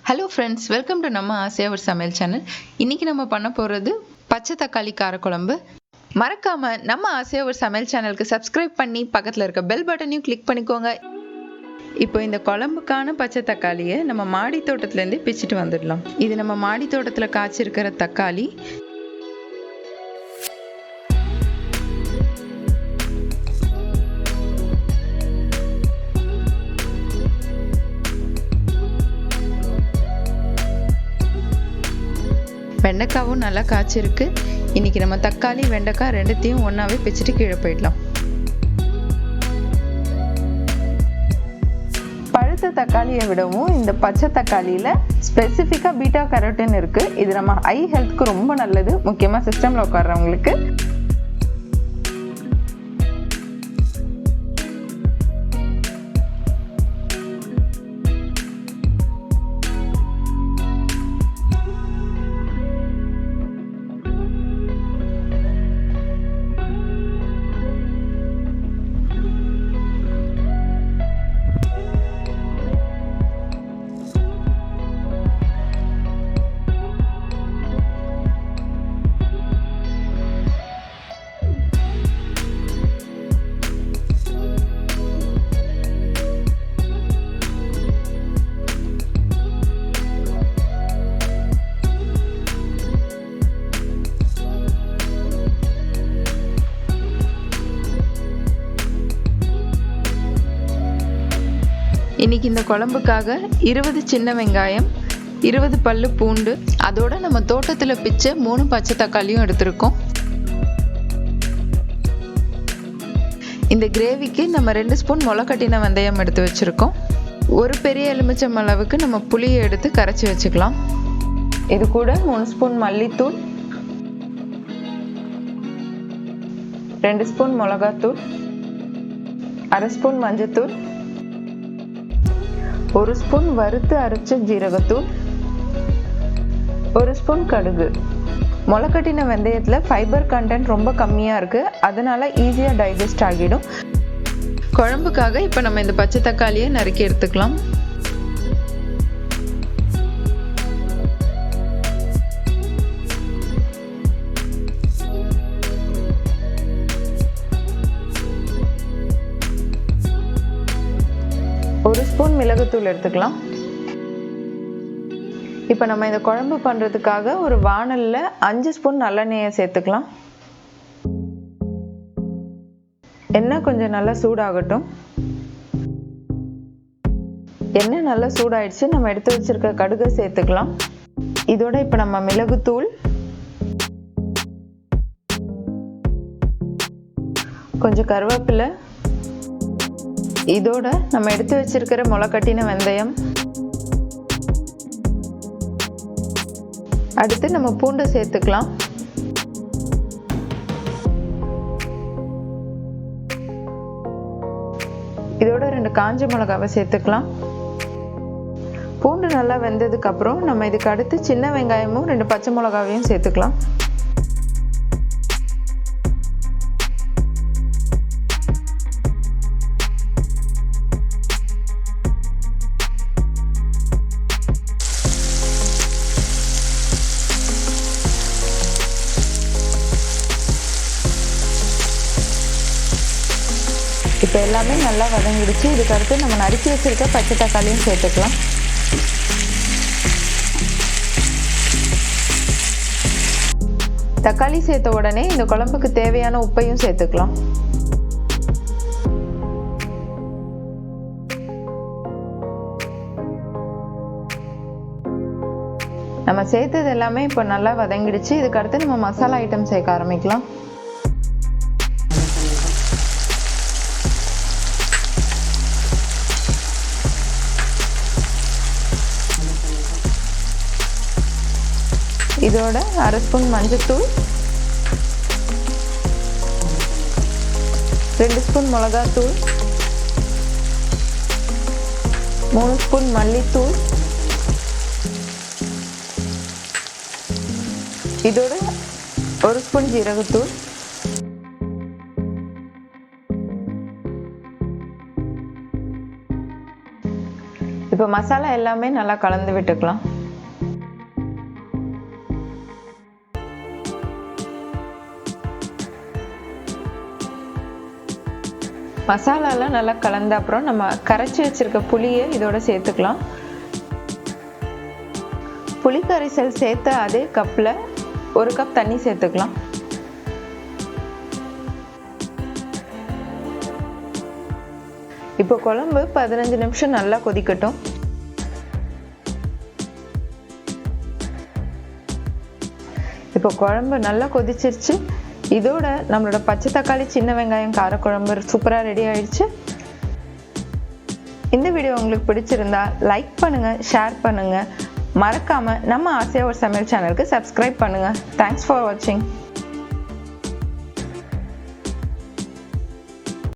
Hello friends, welcome to நம்ம ஆசையாக ஒரு சமையல் சேனல். இன்றைக்கி நம்ம பண்ண போகிறது பச்சை தக்காளி காரக்குழம்பு. மறக்காமல் நம்ம ஆசையாக ஒரு சமையல் சேனலுக்கு சப்ஸ்கிரைப் பண்ணி பக்கத்தில் இருக்க பெல் பட்டனையும் கிளிக் பண்ணிக்கோங்க. இப்போ இந்த குழம்புக்கான பச்சை தக்காளியை நம்ம மாடி தோட்டத்துலேருந்து பிச்சுட்டு வந்துடலாம். இது நம்ம மாடி தோட்டத்தில் காய்ச்சிருக்கிற தக்காளி. வெண்டைக்காவும் நல்லா காய்ச்சிருக்கு. இன்றைக்கி நம்ம தக்காளி வெண்டைக்காய் ரெண்டுத்தையும் ஒன்றாவே பிச்சுட்டு கீழே போயிடலாம். பழுத்த தக்காளியை விடவும் இந்த பச்சை தக்காளியில் ஸ்பெசிஃபிக்காக பீட்டா கரோட்டின் இருக்குது. இது நம்ம ஐ ஹெல்த்துக்கு ரொம்ப நல்லது, முக்கியமாக சிஸ்டமில் உட்கார்றவங்களுக்கு. இன்றைக்கி இந்த குழம்புக்காக 20 சின்ன வெங்காயம், 20 பல்லு பூண்டு, அதோட நம்ம தோட்டத்தில் பிச்ச 3 பச்சை தக்காளியும் எடுத்திருக்கோம். இந்த கிரேவிக்கு நம்ம 2 ஸ்பூன் முளைக்கட்டின வெந்தயம் எடுத்து வச்சுருக்கோம். ஒரு பெரிய எலுமிச்சம் அளவுக்கு நம்ம புளியை எடுத்து கரைச்சி வச்சுக்கலாம். இது கூட 3 ஸ்பூன் மல்லித்தூள், 2 ஸ்பூன் மிளகாத்தூள், 1/2 ஸ்பூன் மஞ்சத்தூள், 1 ஸ்பூன் வறுத்து அரைச்ச ஜீரகத்தூள், 1 ஸ்பூன் கடுகு. முளைக்கட்டின வெந்தயத்தில் ஃபைபர் கண்டென்ட் ரொம்ப கம்மியாக இருக்குது, அதனால ஈஸியாக டைஜஸ்ட் ஆகிடும். குழம்புக்காக இப்போ நம்ம இந்த பச்சை தக்காளியை நறுக்கி எடுத்துக்கலாம். ஒரு ஸ்பூன் மிளகுத்தூள் எடுத்துக்கலாம். இப்போ நம்ம இந்த குழம்பு பண்ணுறதுக்காக ஒரு வாணலில் 5 ஸ்பூன் நல்லெண்ணெயை சேர்த்துக்கலாம். எண்ணெய் கொஞ்சம் நல்லா சூடாகட்டும். எண்ணெய் நல்லா சூடாயிடுச்சு. நம்ம எடுத்து வச்சிருக்க கடுகை சேர்த்துக்கலாம். இதோட இப்போ நம்ம மிளகுத்தூள், கொஞ்சம் கருவேப்பிலை, இதோட நம்ம எடுத்து வச்சிருக்கிற முளைக்கட்டின வெந்தயம், அடுத்து நம்ம பூண்டை சேர்த்துக்கலாம். இதோட 2 காஞ்ச மிளகாவை சேர்த்துக்கலாம். பூண்டு நல்லா வெந்ததுக்கு அப்புறம் நம்ம இதுக்கு அடுத்து சின்ன வெங்காயமும் 2 பச்சை மிளகாவையும் சேர்த்துக்கலாம். இப்போ எல்லாமே நல்லா வதங்கிடுச்சு. இதுக்கு அடுத்து நம்ம நறுக்கி வச்சிருக்க பச்சை தக்காளியும் சேர்த்துக்கலாம். தக்காளி சேர்த்த உடனே இந்த குழம்புக்கு தேவையான உப்பையும் சேர்த்துக்கலாம். நம்ம சேர்த்தது எல்லாமே இப்போ நல்லா வதங்கிடுச்சு. இதுக்கு அடுத்து நம்ம மசாலா ஐட்டம் சேர்க்க ஆரம்பிக்கலாம். இதோட 1/2 ஸ்பூன் மஞ்சத்தூள், 2 ஸ்பூன் மிளகாத்தூள், 3 ஸ்பூன் மல்லித்தூள், இதோட 1 ஸ்பூன் ஜீரகத்தூள், இப்போ மசாலா எல்லாமே நல்லா கலந்து விட்டுக்கலாம். மசாலாலாம் நல்லா கலந்த அப்புறம் நம்ம கரைச்சி வச்சிருக்க புளியை இதோட சேர்த்துக்கலாம். புளி கரைசல் சேர்த்த அதே கப்பில் 1 கப் தண்ணி சேர்த்துக்கலாம். இப்போ குழம்பு 15 நிமிஷம் நல்லா கொதிக்கட்டும். இப்போ குழம்பு நல்லா கொதிச்சிருச்சு. இதோட நம்மளோட பச்சை தக்காளி சின்ன வெங்காயம் காரக்குழம்பு சூப்பராக ரெடி ஆயிடுச்சு. இந்த வீடியோ உங்களுக்கு பிடிச்சிருந்தா லைக் பண்ணுங்க, ஷேர் பண்ணுங்க. மறக்காம நம்ம ஆசையா ஒரு சமையல் சேனலுக்கு சப்ஸ்கிரைப் பண்ணுங்க. தேங்க்ஸ் ஃபார் வாட்சிங்.